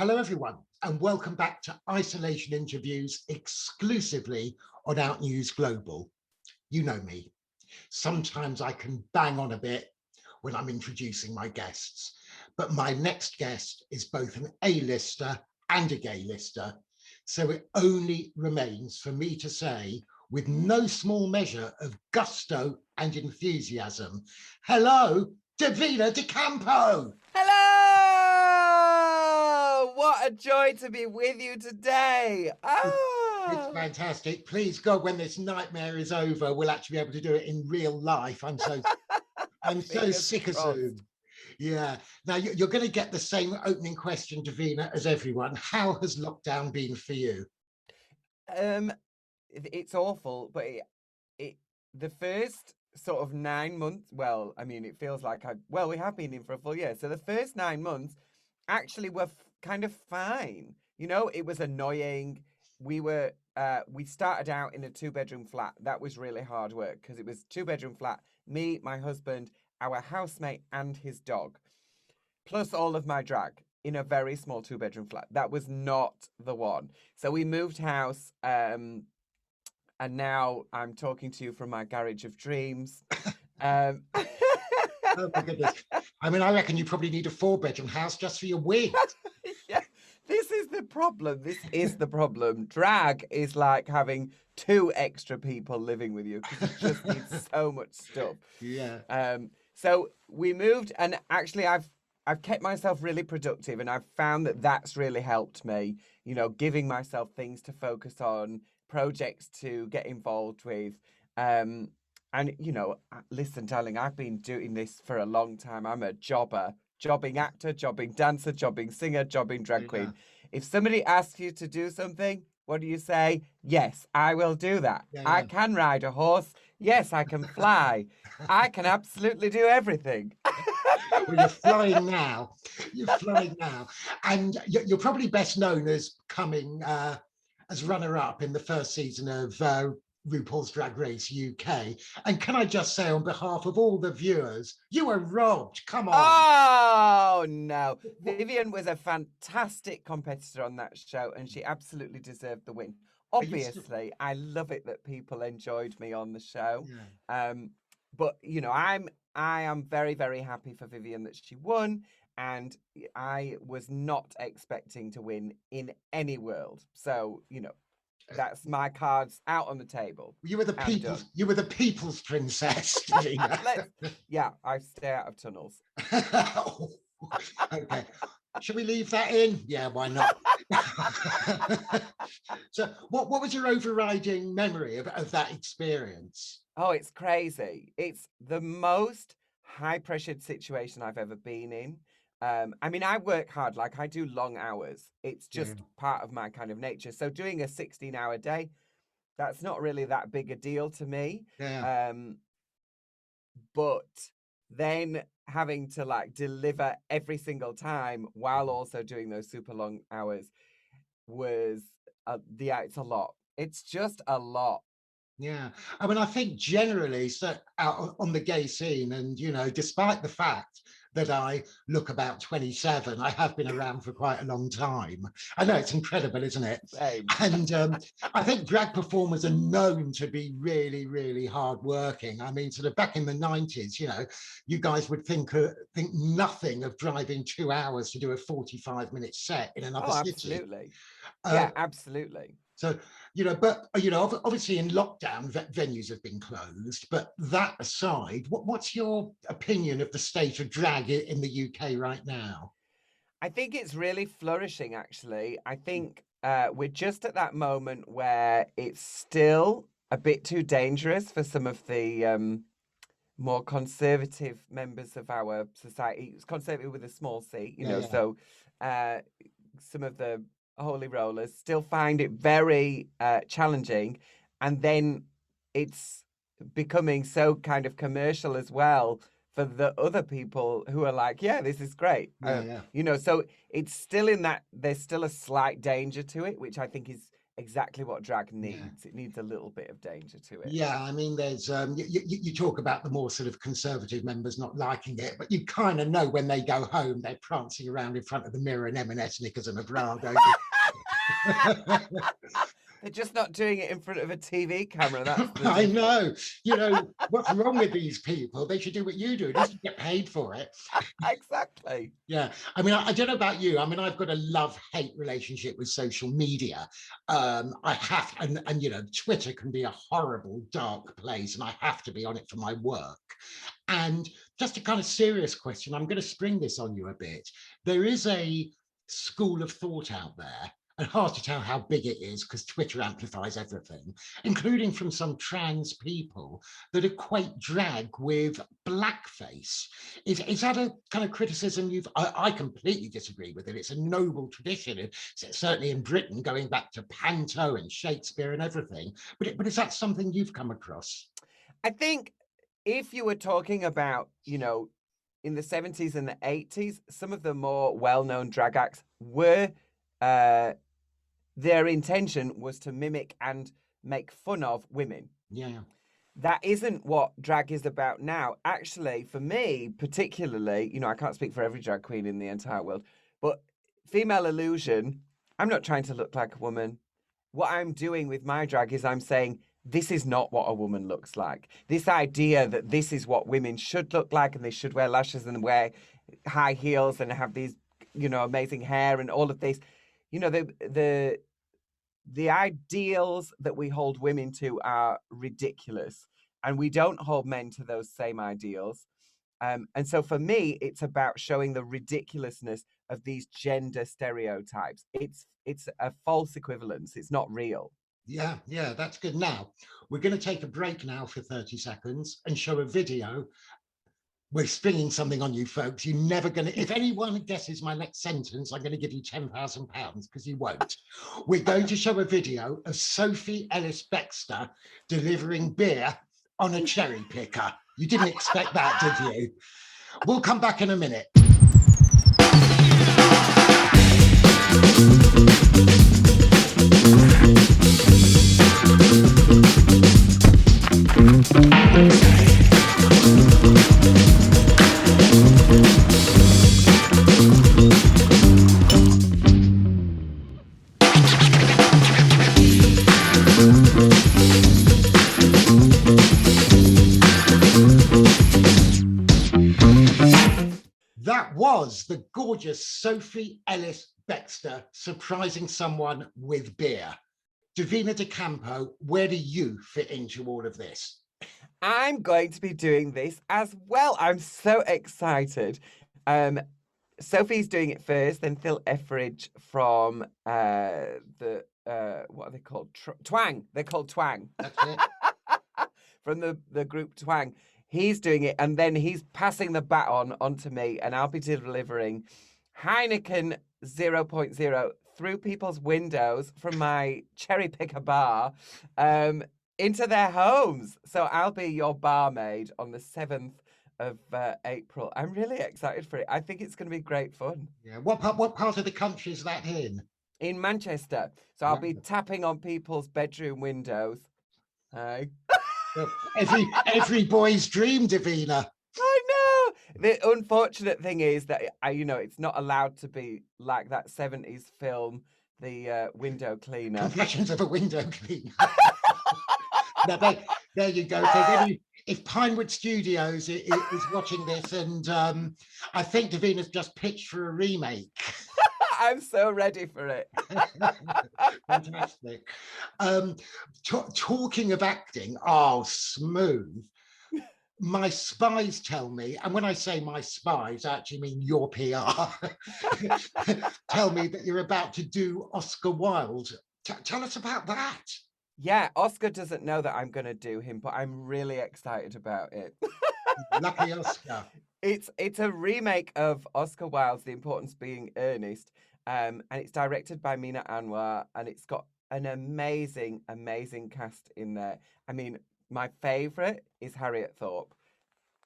Hello, everyone, and welcome back to Isolation Interviews exclusively on Outnews Global. You know me. Sometimes I can bang on a bit when I'm introducing my guests, but my next guest is both an A-lister and a gay-lister, so it only remains for me to say, with no small measure of gusto and enthusiasm, hello, Divina De Campo! Hello! What a joy to be with you today. It's fantastic. Please God, when this nightmare is over, we'll actually be able to do it in real life. I'm so Fingers sick of crossed. Zoom. Yeah. Now you're going to get the same opening question, Davina, as everyone. How has lockdown been for you? It's awful, but it the first sort of 9 months. Well, I mean, it feels like we have been in for a full year. So the first 9 months actually were kind of fine. You know, it was annoying. We started out in a 2-bedroom flat. That was really hard work because it was 2-bedroom flat. Me, my husband, our housemate, and his dog, plus all of my drag in a very small 2-bedroom flat. That was not the one. So we moved house, and now I'm talking to you from my garage of dreams. Um, Oh my goodness. I mean, I reckon you probably need a 4-bedroom house just for your wigs. yeah, this is the problem. This is the problem. Drag is like having 2 extra people living with you because you just need so much stuff. Yeah. So we moved, and actually, I've kept myself really productive, and I've found that that's really helped me. You know, giving myself things to focus on, projects to get involved with. And you know, listen, darling, I've been doing this for a long time. I'm a jobber, jobbing actor, jobbing dancer, jobbing singer, jobbing drag Yeah. queen. If somebody asks you to do something, what do you say? Yes, I will do that. I Yeah. can ride a horse. Yes, I can fly. I can absolutely do everything. Well, you're flying now. You're flying now. And you're probably best known as coming as runner-up in the first season of RuPaul's Drag Race UK. And can I just say, on behalf of all the viewers, you were robbed. Come on. Oh no. Vivian was a fantastic competitor on that show, and she absolutely deserved the win. Are you still? Obviously, I love it that people enjoyed me on the show. Yeah. Um, but you know, I am very, very happy for Vivian that she won, and I was not expecting to win in any world. So, you know, that's my cards out on the table. You were the I'm people's. done. You were the people's princess, Davina. Let's yeah, I stay out of tunnels. Okay. Should we leave that in? Yeah, why not? So what was your overriding memory of that experience? Oh, it's crazy. It's the most high pressured situation I've ever been in. I mean, I work hard, like I do long hours. It's Yeah, just part of my kind of nature. So doing a 16-hour day, that's not really that big a deal to me. yeah. Um, but then having to like deliver every single time while also doing those super long hours was yeah, it's a lot. It's just a lot. Yeah, I mean, I think generally, so out on the gay scene, and despite the fact that I look about 27, I have been around for quite a long time. I know it's incredible, isn't it? Same. And I think drag performers are known to be really, really hardworking. I mean, sort of back in the 90s, you guys would think nothing of driving 2 hours to do a 45-minute set in another Oh, city. absolutely. Uh, Yeah, absolutely. so, but obviously in lockdown, venues have been closed. But that aside, what's your opinion of the state of drag in the UK right now? I think it's really flourishing, actually. I think we're just at that moment where it's still a bit too dangerous for some of the more conservative members of our society. It's conservative with a small c, you Yeah, know, yeah, so uh, some of the holy rollers still find it very challenging. And then it's becoming so kind of commercial as well for the other people who are like, yeah, this is great. yeah, yeah. You know, so it's still in that there's still a slight danger to it, which I think is exactly what drag Yeah. needs. It needs a little bit of danger to it. Yeah, I mean, there's you talk about the more sort of conservative members not liking it, but you kind of know when they go home, they're prancing around in front of the mirror in M&S knickers and a bra, don't you? They're just not doing it in front of a TV camera. That's the I difference. know. What's wrong with these people? They should do what you do. At least you get paid for it. Exactly. Yeah, I mean, I don't know about you. I mean, I've got a love-hate relationship with social media. I have, and Twitter can be a horrible, dark place, and I have to be on it for my work. And just a kind of serious question, I'm going to spring this on you a bit. There is a school of thought out there, and hard to tell how big it is because Twitter amplifies everything, including from some trans people that equate drag with blackface. Is that a kind of criticism I completely disagree with it. It's a noble tradition, certainly in Britain, going back to Panto and Shakespeare and everything. But is that something you've come across? I think if you were talking about, in the 70s and the 80s, some of the more well-known drag acts were their intention was to mimic and make fun of women. Yeah. That isn't what drag is about now. Actually, for me, particularly, I can't speak for every drag queen in the entire world, but female illusion, I'm not trying to look like a woman. What I'm doing with my drag is I'm saying, this is not what a woman looks like. This idea that this is what women should look like and they should wear lashes and wear high heels and have these, amazing hair and all of this. The ideals that we hold women to are ridiculous, and we don't hold men to those same ideals. And so for me, it's about showing the ridiculousness of these gender stereotypes. It's a false equivalence. It's not real. Yeah, that's good. Now, we're going to take a break now for 30 seconds and show a video. We're springing something on you folks. You're never going to, if anyone guesses my next sentence, I'm going to give you £10,000 because you won't. We're going to show a video of Sophie Ellis-Bextor delivering beer on a cherry picker. You didn't expect that, did you? We'll come back in a minute. That was the gorgeous Sophie Ellis-Bextor surprising someone with beer. Divina De Campo, where do you fit into all of this? I'm going to be doing this as well. I'm so excited. Sophie's doing it first, then Phil Etheridge from the what are they called? Twang. They're called Twang. That's it. From the group Twang. He's doing it, and then he's passing the baton onto me, and I'll be delivering Heineken 0.0 through people's windows from my cherry picker bar into their homes. So I'll be your barmaid on the 7th of April. I'm really excited for it. I think it's going to be great fun. Yeah. What part of the country is that in? In Manchester. So I'll be tapping on people's bedroom windows. Hi. Every boy's dream, Divina. I know. The unfortunate thing is that it's not allowed to be like that 70s film, The Window Cleaner. Confessions of a Window Cleaner. Now, there you go. If Pinewood Studios is watching this, and I think Davina's just pitched for a remake. I'm so ready for it. Fantastic. Talking of acting, smooth. My spies tell me, and when I say my spies, I actually mean your PR, tell me that you're about to do Oscar Wilde. Tell us about that. Yeah, Oscar doesn't know that I'm going to do him, but I'm really excited about it. Lucky Oscar. It's a remake of Oscar Wilde's The Importance of Being Earnest, and it's directed by Mina Anwar, and it's got an amazing, amazing cast in there. I mean, my favourite is Harriet Thorpe.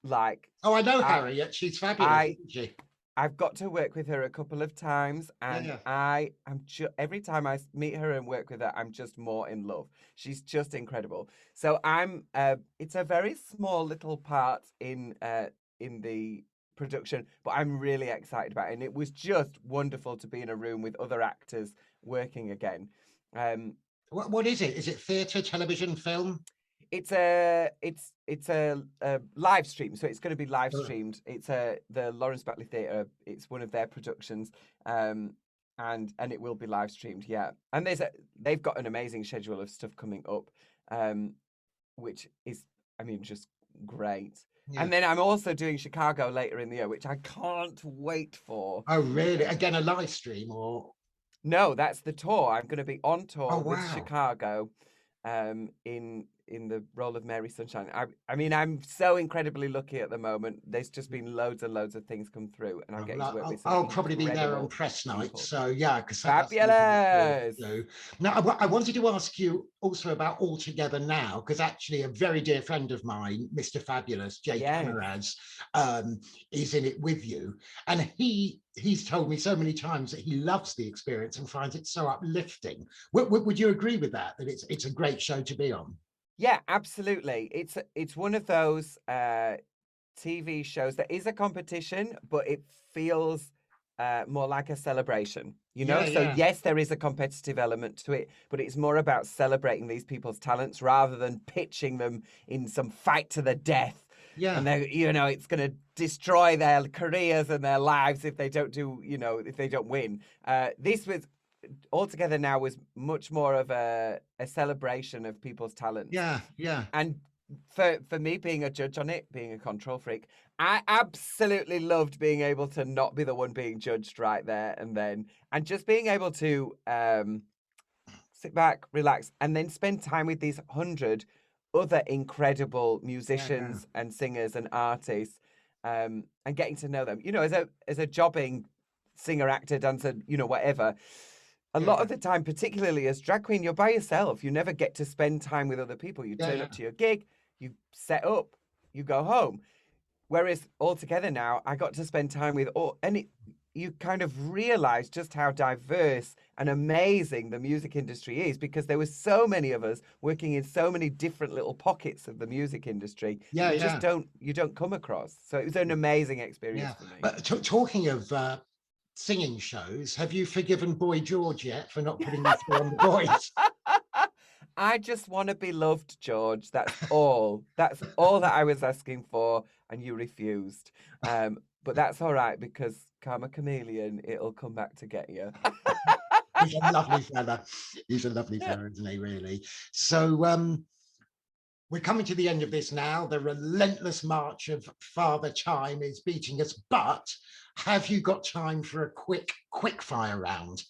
I know Harriet. She's fabulous, isn't she? I've got to work with her a couple of times, and Yeah. I am every time I meet her and work with her, I'm just more in love. She's just incredible. So it's a very small little part in the production, but I'm really excited about it. And it was just wonderful to be in a room with other actors working again. Um, What is it? Is it theatre, television, film? it's a live stream, so it's going to be live Oh, streamed. It's the Lawrence Batley Theatre. It's one of their productions, and it will be live streamed. Yeah, and they've got an amazing schedule of stuff coming up, which is, I mean, just great. yeah. And then I'm also doing Chicago later in the year, which I can't wait for. Oh, really? Again, a live stream or? No, that's the tour. I'm going to be on Oh, tour with wow. Chicago, in the role of Mary Sunshine. I mean, I'm so incredibly lucky at the moment. There's just been loads and loads of things come through, and I'm Oh, getting to well, work with some I'll probably be there on incredible press night. people. So, yeah, because that's something to look forward Fabulous. to. Now, I wanted to ask you also about All Together Now, because actually a very dear friend of mine, Mr. Fabulous, Jay Yes. Cameras, is in it with you. And he's told me so many times that he loves the experience and finds it so uplifting. Would you agree with that, that it's a great show to be on? Yeah, absolutely. It's one of those TV shows that is a competition, but it feels more like a celebration, you know? Yeah, So, yeah, yes, there is a competitive element to it, but it's more about celebrating these people's talents rather than pitching them in some fight to the death. yeah, And they, it's going to destroy their careers and their lives if they don't do, if they don't win. This was Altogether Now was much more of a celebration of people's talents. yeah, yeah. And for me, being a judge on it, being a control freak, I absolutely loved being able to not be the one being judged right there and then, and just being able to sit back, relax, and then spend time with these 100 other incredible Yeah, yeah, musicians and singers and artists, and getting to know them. As a jobbing singer, actor, dancer, whatever. A yeah, lot yeah, of the time, particularly as drag queen, you're by yourself. You never get to spend time with other people. You yeah, turn yeah. up to your gig, you set up, you go home. Whereas Altogether Now, I got to spend time with you kind of realize just how diverse and amazing the music industry is, because there were so many of us working in so many different little pockets of the music industry that Yeah, yeah. you don't come across. So it was an amazing experience Yeah, for me. but talking of singing shows, have you forgiven Boy George yet for not putting you through on The Voice? I just want to be loved, George. That's all. That's all that I was asking for, and you refused. But that's all right, because Karma Chameleon, it'll come back to get you. He's a lovely fella. He's a lovely fella, isn't he, really? So we're coming to the end of this now. The relentless march of Father Time is beating us, but have you got time for a quick fire round?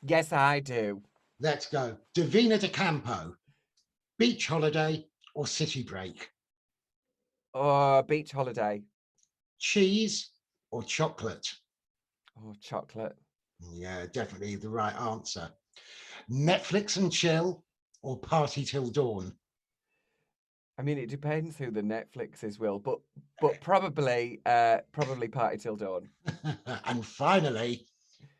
Yes, I do. Let's go. Divina De Campo, beach holiday or city break? Oh, beach holiday. Cheese or chocolate? Oh, chocolate. Yeah, definitely the right answer. Netflix and chill or party till dawn? I mean, it depends who the Netflix is, Will, but probably Party Till Dawn. And finally,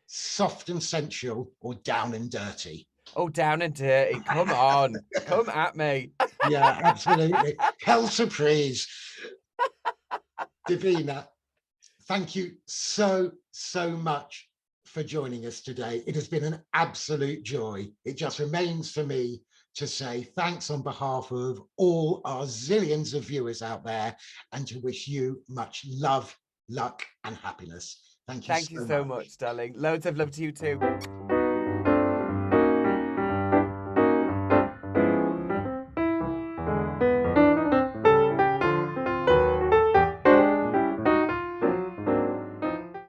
soft and sensual or down and dirty? Oh, down and dirty. Come on. Come at me. Yeah, absolutely. Hell surprise. Divina, thank you so much for joining us today. It has been an absolute joy. It just remains for me to say thanks on behalf of all our zillions of viewers out there, and to wish you much love, luck, and happiness. Thank you Thank you so so much. much, darling. Loads of love to you too.